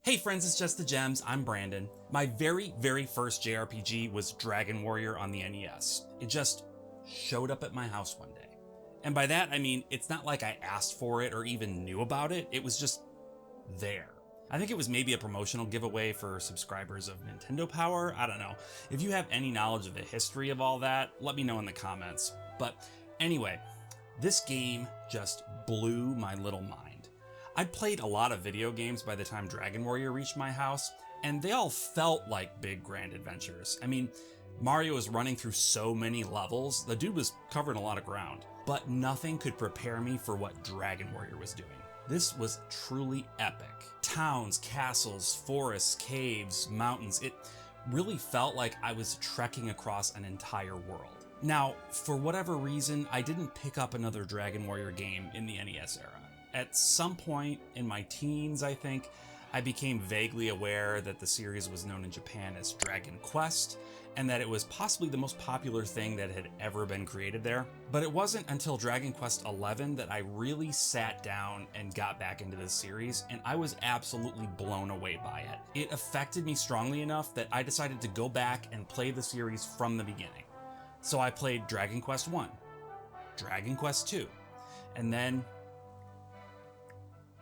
Hey friends, it's Just the Gems, I'm Brandon. My very first JRPG was Dragon Warrior on the NES. It just showed up at my house one day. And by that I mean, it's not like I asked for it or even knew about it, it was just there. I think it was maybe a promotional giveaway for subscribers of Nintendo Power, I don't know. If you have any knowledge of the history of all that, let me know in the comments. But anyway, this game just blew my little mind. I'd played a lot of video games by the time Dragon Warrior reached my house, and they all felt like big grand adventures. I mean, Mario was running through so many levels, the dude was covering a lot of ground, but nothing could prepare me for what Dragon Warrior was doing. This was truly epic. Towns, castles, forests, caves, mountains, it really felt like I was trekking across an entire world. Now, for whatever reason, I didn't pick up another Dragon Warrior game in the NES era. At some point in my teens, I think, I became vaguely aware that the series was known in Japan as Dragon Quest, and that it was possibly the most popular thing that had ever been created there. But it wasn't until Dragon Quest XI that I really sat down and got back into this series, and I was absolutely blown away by it. It affected me strongly enough that I decided to go back and play the series from the beginning. So I played Dragon Quest I, Dragon Quest II, and then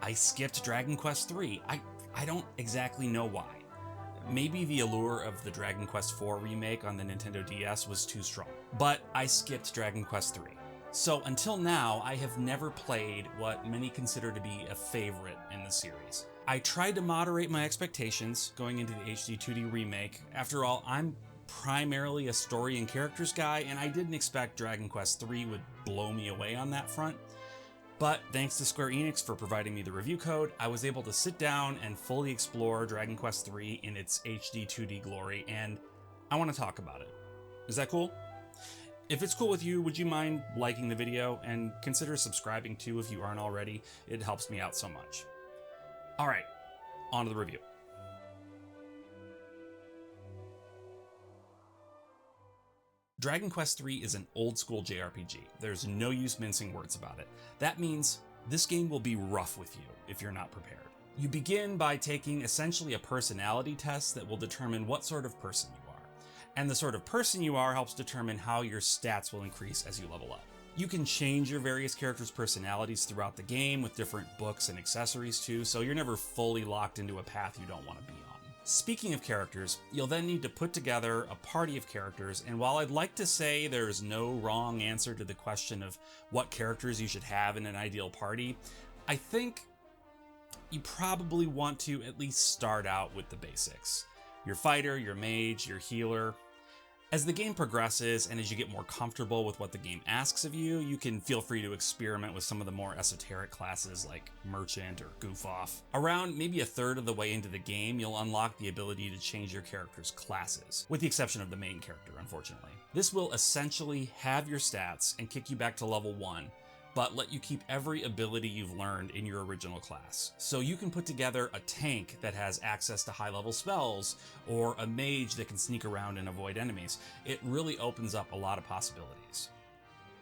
I skipped Dragon Quest III. I don't exactly know why. Maybe the allure of the Dragon Quest IV remake on the Nintendo DS was too strong, but I skipped Dragon Quest III. So until now, I have never played what many consider to be a favorite in the series. I tried to moderate my expectations going into the HD-2D remake. After all, I'm primarily a story and characters guy, and I didn't expect Dragon Quest III would blow me away on that front. But thanks to Square Enix for providing me the review code, I was able to sit down and fully explore Dragon Quest III in its HD 2D glory, and I want to talk about it. Is that cool? If it's cool with you, would you mind liking the video and consider subscribing too if you aren't already? It helps me out so much. Alright, on to the review. Dragon Quest III is an old-school JRPG. There's no use mincing words about it. That means this game will be rough with you if you're not prepared. You begin by taking essentially a personality test that will determine what sort of person you are. And the sort of person you are helps determine how your stats will increase as you level up. You can change your various characters' personalities throughout the game with different books and accessories too, so you're never fully locked into a path you don't want to be on. Speaking of characters, you'll then need to put together a party of characters, and while I'd like to say there's no wrong answer to the question of what characters you should have in an ideal party, I think you probably want to at least start out with the basics. Your fighter, your mage, your healer. As the game progresses and as you get more comfortable with what the game asks of you, you can feel free to experiment with some of the more esoteric classes like Merchant or Goof Off. Around maybe a third of the way into the game, you'll unlock the ability to change your character's classes, with the exception of the main character, unfortunately. This will essentially have your stats and kick you back to level 1, but let you keep every ability you've learned in your original class. So you can put together a tank that has access to high-level spells, or a mage that can sneak around and avoid enemies. It really opens up a lot of possibilities.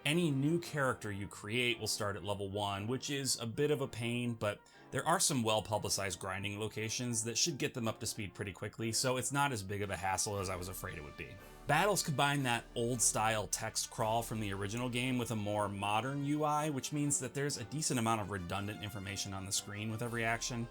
Any new character you create will start at level 1, which is a bit of a pain, but there are some well-publicized grinding locations that should get them up to speed pretty quickly, so it's not as big of a hassle as I was afraid it would be. Battles combine that old-style text crawl from the original game with a more modern UI, which means that there's a decent amount of redundant information on the screen with every action.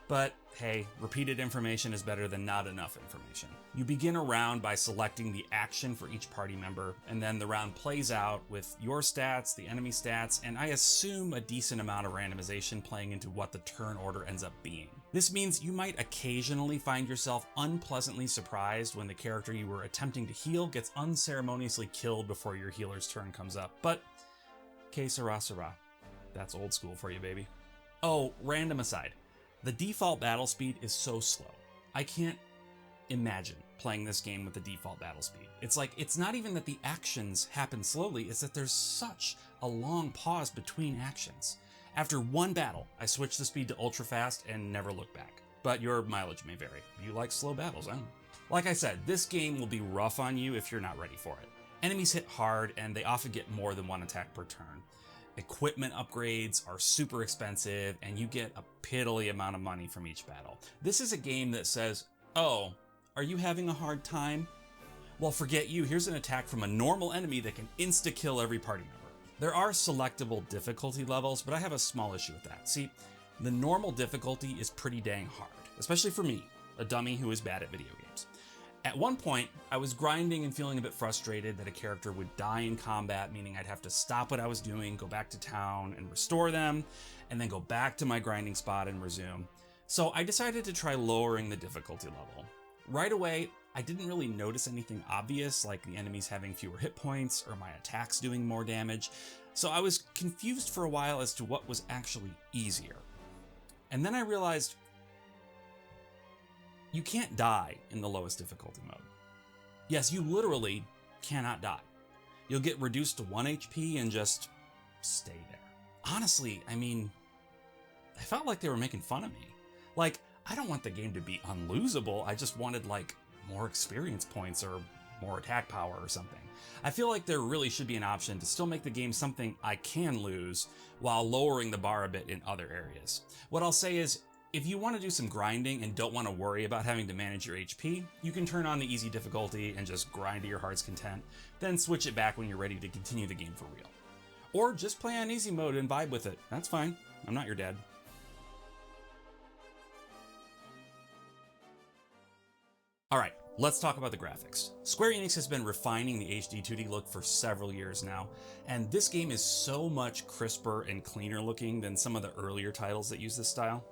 But hey, repeated information is better than not enough information. You begin a round by selecting the action for each party member, and then the round plays out with your stats, the enemy stats, and I assume a decent amount of randomization playing into what the turn order ends up being. This means you might occasionally find yourself unpleasantly surprised when the character you were attempting to heal gets unceremoniously killed before your healer's turn comes up, but que sera sera. That's old school for you, baby. Oh, random aside. The default battle speed is so slow. I can't imagine playing this game with the default battle speed. It's not even that the actions happen slowly, it's that there's such a long pause between actions. After one battle, I switched the speed to ultra fast and never looked back. But your mileage may vary. You like slow battles, huh? Like I said, this game will be rough on you if you're not ready for it. Enemies hit hard and they often get more than one attack per turn. Equipment upgrades are super expensive, and you get a piddly amount of money from each battle. This is a game that says, oh, are you having a hard time? Well, forget you, here's an attack from a normal enemy that can insta-kill every party member. There are selectable difficulty levels, but I have a small issue with that. See, the normal difficulty is pretty dang hard, especially for me, a dummy who is bad at video games. At one point, I was grinding and feeling a bit frustrated that a character would die in combat, meaning I'd have to stop what I was doing, go back to town and restore them, and then go back to my grinding spot and resume. So I decided to try lowering the difficulty level. Right away, I didn't really notice anything obvious, like the enemies having fewer hit points or my attacks doing more damage, so I was confused for a while as to what was actually easier. And then I realized you can't die in the lowest difficulty mode. Yes, you literally cannot die. You'll get reduced to 1 HP and just stay there. Honestly, I mean, I felt like they were making fun of me. Like, I don't want the game to be unlosable, I just wanted like more experience points or more attack power or something. I feel like there really should be an option to still make the game something I can lose while lowering the bar a bit in other areas. What I'll say is, if you want to do some grinding and don't want to worry about having to manage your HP, you can turn on the easy difficulty and just grind to your heart's content, then switch it back when you're ready to continue the game for real. Or just play on easy mode and vibe with it. That's fine. I'm not your dad. Alright, let's talk about the graphics. Square Enix has been refining the HD-2D look for several years now, and this game is so much crisper and cleaner looking than some of the earlier titles that use this style.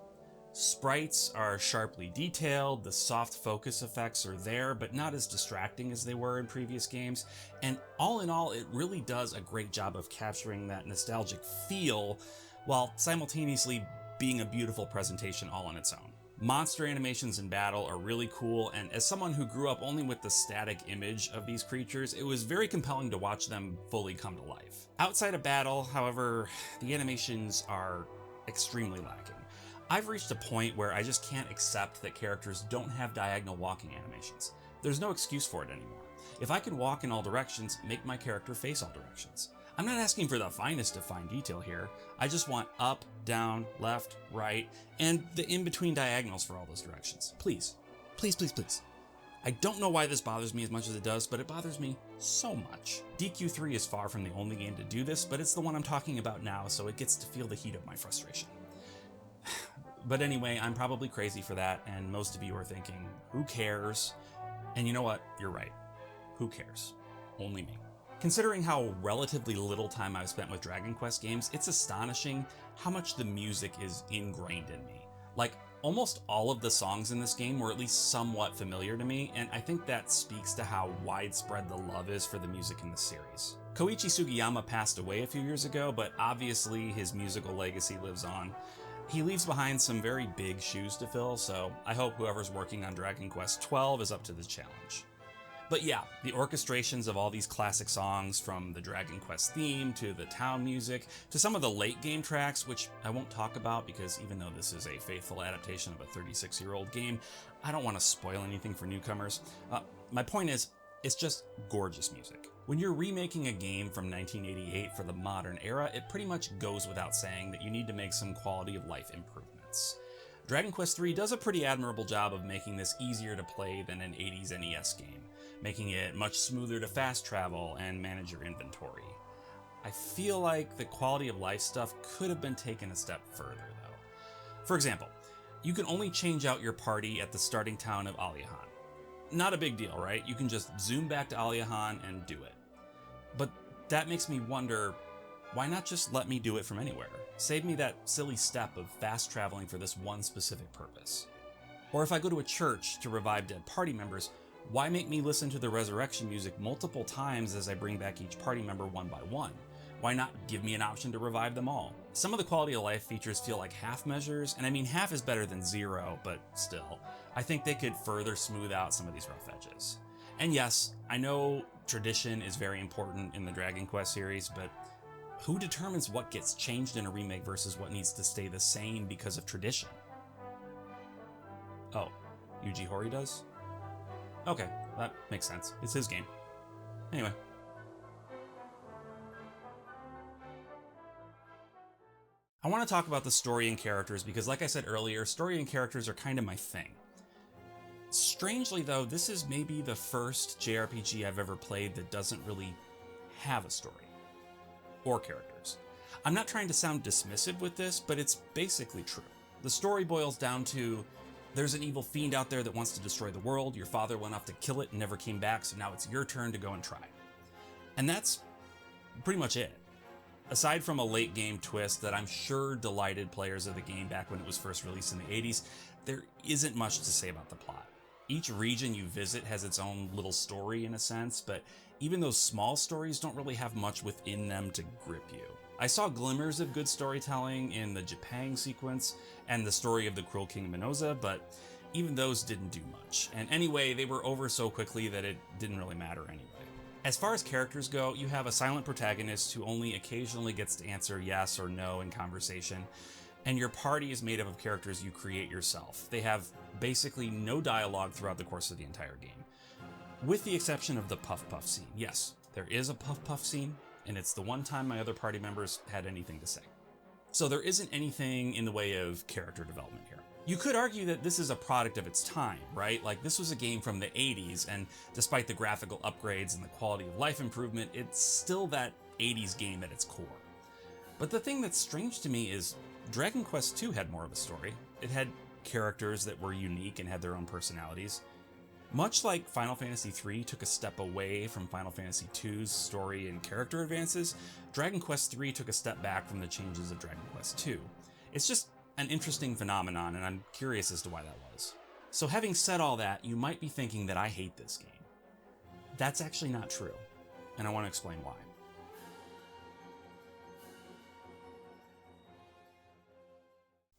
Sprites are sharply detailed, the soft focus effects are there, but not as distracting as they were in previous games, and all in all, it really does a great job of capturing that nostalgic feel, while simultaneously being a beautiful presentation all on its own. Monster animations in battle are really cool, and as someone who grew up only with the static image of these creatures, it was very compelling to watch them fully come to life. Outside of battle, however, the animations are extremely lacking. I've reached a point where I just can't accept that characters don't have diagonal walking animations. There's no excuse for it anymore. If I can walk in all directions, make my character face all directions. I'm not asking for the finest of fine detail here. I just want up, down, left, right, and the in-between diagonals for all those directions. Please. Please, please, please. I don't know why this bothers me as much as it does, but it bothers me so much. DQ3 is far from the only game to do this, but it's the one I'm talking about now, so it gets to feel the heat of my frustration. But anyway, I'm probably crazy for that, and most of you are thinking, who cares? And you know what? You're right. Who cares? Only me. Considering how relatively little time I've spent with Dragon Quest games, it's astonishing how much the music is ingrained in me. Like, almost all of the songs in this game were at least somewhat familiar to me, and I think that speaks to how widespread the love is for the music in the series. Koichi Sugiyama passed away a few years ago, but obviously his musical legacy lives on. He leaves behind some very big shoes to fill, so I hope whoever's working on Dragon Quest XII is up to the challenge. But yeah, the orchestrations of all these classic songs, from the Dragon Quest theme to the town music to some of the late game tracks, which I won't talk about because even though this is a faithful adaptation of a 36-year-old game, I don't want to spoil anything for newcomers. My point is, it's just gorgeous music. When you're remaking a game from 1988 for the modern era, it pretty much goes without saying that you need to make some quality of life improvements. Dragon Quest III does a pretty admirable job of making this easier to play than an 80s NES game, making it much smoother to fast travel and manage your inventory. I feel like the quality of life stuff could have been taken a step further though. For example, you can only change out your party at the starting town of Aliahan. Not a big deal, right? You can just zoom back to Aliahan and do it. But that makes me wonder, why not just let me do it from anywhere? Save me that silly step of fast traveling for this one specific purpose. Or if I go to a church to revive dead party members, why make me listen to the resurrection music multiple times as I bring back each party member one by one? Why not give me an option to revive them all? Some of the quality of life features feel like half measures, and I mean half is better than zero, but still, I think they could further smooth out some of these rough edges. And yes, I know tradition is very important in the Dragon Quest series, but who determines what gets changed in a remake versus what needs to stay the same because of tradition? Oh, Yuji Horii does? Okay, that makes sense. It's his game. Anyway. I want to talk about the story and characters because, like I said earlier, story and characters are kind of my thing. Strangely though, this is maybe the first JRPG I've ever played that doesn't really have a story or characters. I'm not trying to sound dismissive with this, but it's basically true. The story boils down to there's an evil fiend out there that wants to destroy the world. Your father went off to kill it and never came back, so now it's your turn to go and try. And that's pretty much it. Aside from a late game twist that I'm sure delighted players of the game back when it was first released in the 80s, there isn't much to say about the plot. Each region you visit has its own little story in a sense, but even those small stories don't really have much within them to grip you. I saw glimmers of good storytelling in the Japan sequence and the story of the Cruel King Minoza, but even those didn't do much. And anyway, they were over so quickly that it didn't really matter anyway. As far as characters go, you have a silent protagonist who only occasionally gets to answer yes or no in conversation, and your party is made up of characters you create yourself. They have basically no dialogue throughout the course of the entire game, with the exception of the Puff Puff scene. Yes, there is a Puff Puff scene, and it's the one time my other party members had anything to say. So there isn't anything in the way of character development here. You could argue that this is a product of its time, right? Like, this was a game from the 80s, and despite the graphical upgrades and the quality of life improvement, it's still that 80s game at its core. But the thing that's strange to me is Dragon Quest II had more of a story. It had characters that were unique and had their own personalities. Much like Final Fantasy III took a step away from Final Fantasy II's story and character advances, Dragon Quest III took a step back from the changes of Dragon Quest II. It's just an interesting phenomenon, and I'm curious as to why that was. So having said all that, you might be thinking that I hate this game. That's actually not true, and I want to explain why.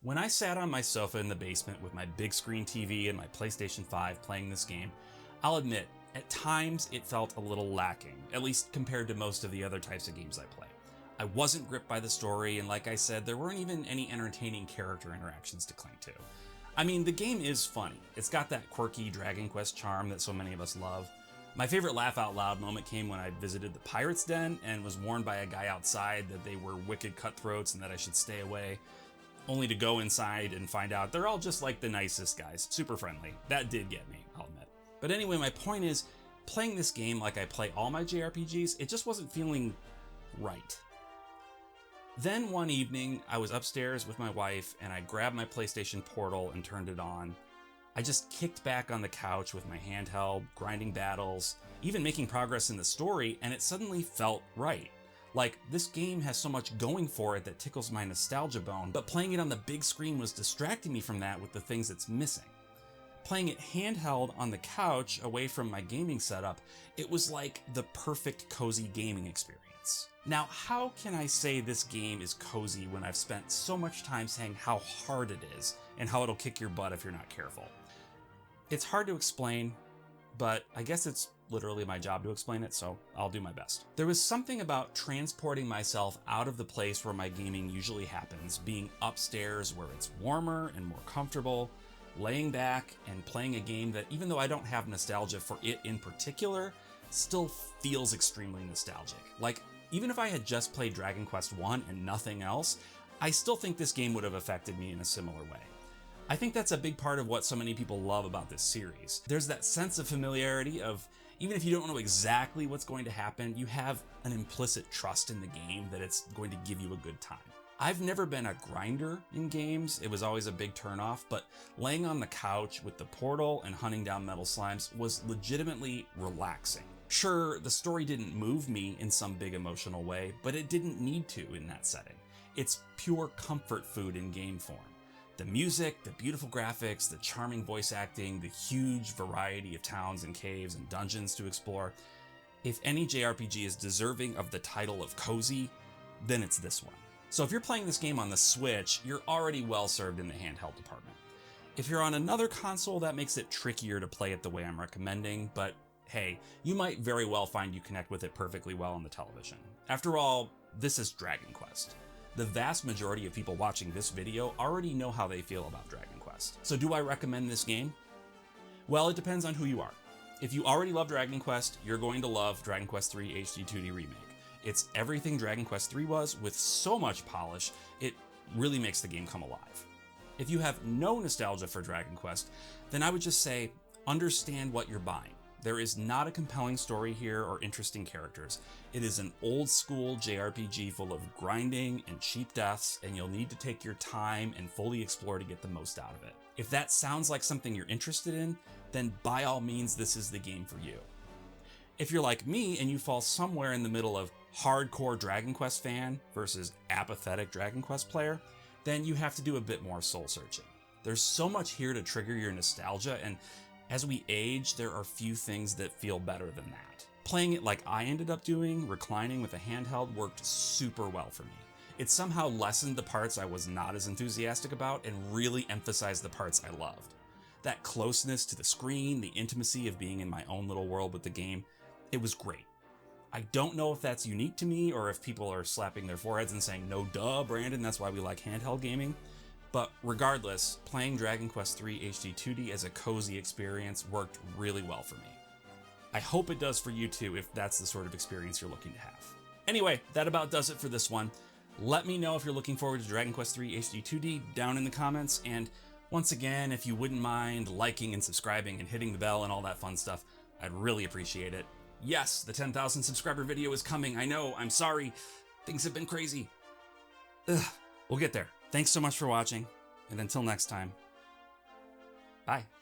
When I sat on my sofa in the basement with my big screen TV and my PlayStation 5 playing this game, I'll admit, at times it felt a little lacking, at least compared to most of the other types of games I play. I wasn't gripped by the story, and like I said, there weren't even any entertaining character interactions to cling to. I mean, the game is funny. It's got that quirky Dragon Quest charm that so many of us love. My favorite laugh out loud moment came when I visited the Pirate's Den and was warned by a guy outside that they were wicked cutthroats and that I should stay away, only to go inside and find out they're all just like the nicest guys, super friendly. That did get me, I'll admit. But anyway, my point is, playing this game like I play all my JRPGs, it just wasn't feeling right. Then one evening, I was upstairs with my wife and I grabbed my PlayStation Portal and turned it on. I just kicked back on the couch with my handheld, grinding battles, even making progress in the story, and it suddenly felt right. Like, this game has so much going for it that tickles my nostalgia bone, but playing it on the big screen was distracting me from that with the things it's missing. Playing it handheld on the couch away from my gaming setup, it was like the perfect cozy gaming experience. Now, how can I say this game is cozy when I've spent so much time saying how hard it is and how it'll kick your butt if you're not careful? It's hard to explain, but I guess it's literally my job to explain it, so I'll do my best. There was something about transporting myself out of the place where my gaming usually happens, being upstairs where it's warmer and more comfortable, laying back and playing a game that, even though I don't have nostalgia for it in particular, still feels extremely nostalgic. Like, even if I had just played Dragon Quest I and nothing else, I still think this game would have affected me in a similar way. I think that's a big part of what so many people love about this series. There's that sense of familiarity of, even if you don't know exactly what's going to happen, you have an implicit trust in the game that it's going to give you a good time. I've never been a grinder in games, it was always a big turnoff, but laying on the couch with the Portal and hunting down metal slimes was legitimately relaxing. Sure, the story didn't move me in some big emotional way, but it didn't need to in that setting. It's pure comfort food in game form. The music, the beautiful graphics, the charming voice acting, the huge variety of towns and caves and dungeons to explore. If any JRPG is deserving of the title of cozy, then it's this one. So if you're playing this game on the Switch, you're already well served in the handheld department. If you're on another console, that makes it trickier to play it the way I'm recommending, but hey, you might very well find you connect with it perfectly well on the television. After all, this is Dragon Quest. The vast majority of people watching this video already know how they feel about Dragon Quest. So do I recommend this game? Well, it depends on who you are. If you already love Dragon Quest, you're going to love Dragon Quest III HD-2D Remake. It's everything Dragon Quest III was with so much polish, it really makes the game come alive. If you have no nostalgia for Dragon Quest, then I would just say, understand what you're buying. There is not a compelling story here or interesting characters. It is an old school JRPG full of grinding and cheap deaths, and you'll need to take your time and fully explore to get the most out of it. If that sounds like something you're interested in, then by all means this is the game for you. If you're like me and you fall somewhere in the middle of hardcore Dragon Quest fan versus apathetic Dragon Quest player, then you have to do a bit more soul searching. There's so much here to trigger your nostalgia, and as we age, there are few things that feel better than that. Playing it like I ended up doing, reclining with a handheld, worked super well for me. It somehow lessened the parts I was not as enthusiastic about and really emphasized the parts I loved. That closeness to the screen, the intimacy of being in my own little world with the game, it was great. I don't know if that's unique to me or if people are slapping their foreheads and saying, no duh, Brandon, that's why we like handheld gaming. But regardless, playing Dragon Quest III HD-2D as a cozy experience worked really well for me. I hope it does for you too if that's the sort of experience you're looking to have. Anyway, that about does it for this one. Let me know if you're looking forward to Dragon Quest III HD-2D down in the comments, and once again, if you wouldn't mind liking and subscribing and hitting the bell and all that fun stuff, I'd really appreciate it. Yes, the 10,000 subscriber video is coming. I know, I'm sorry. Things have been crazy. We'll get there. Thanks so much for watching, and until next time, bye.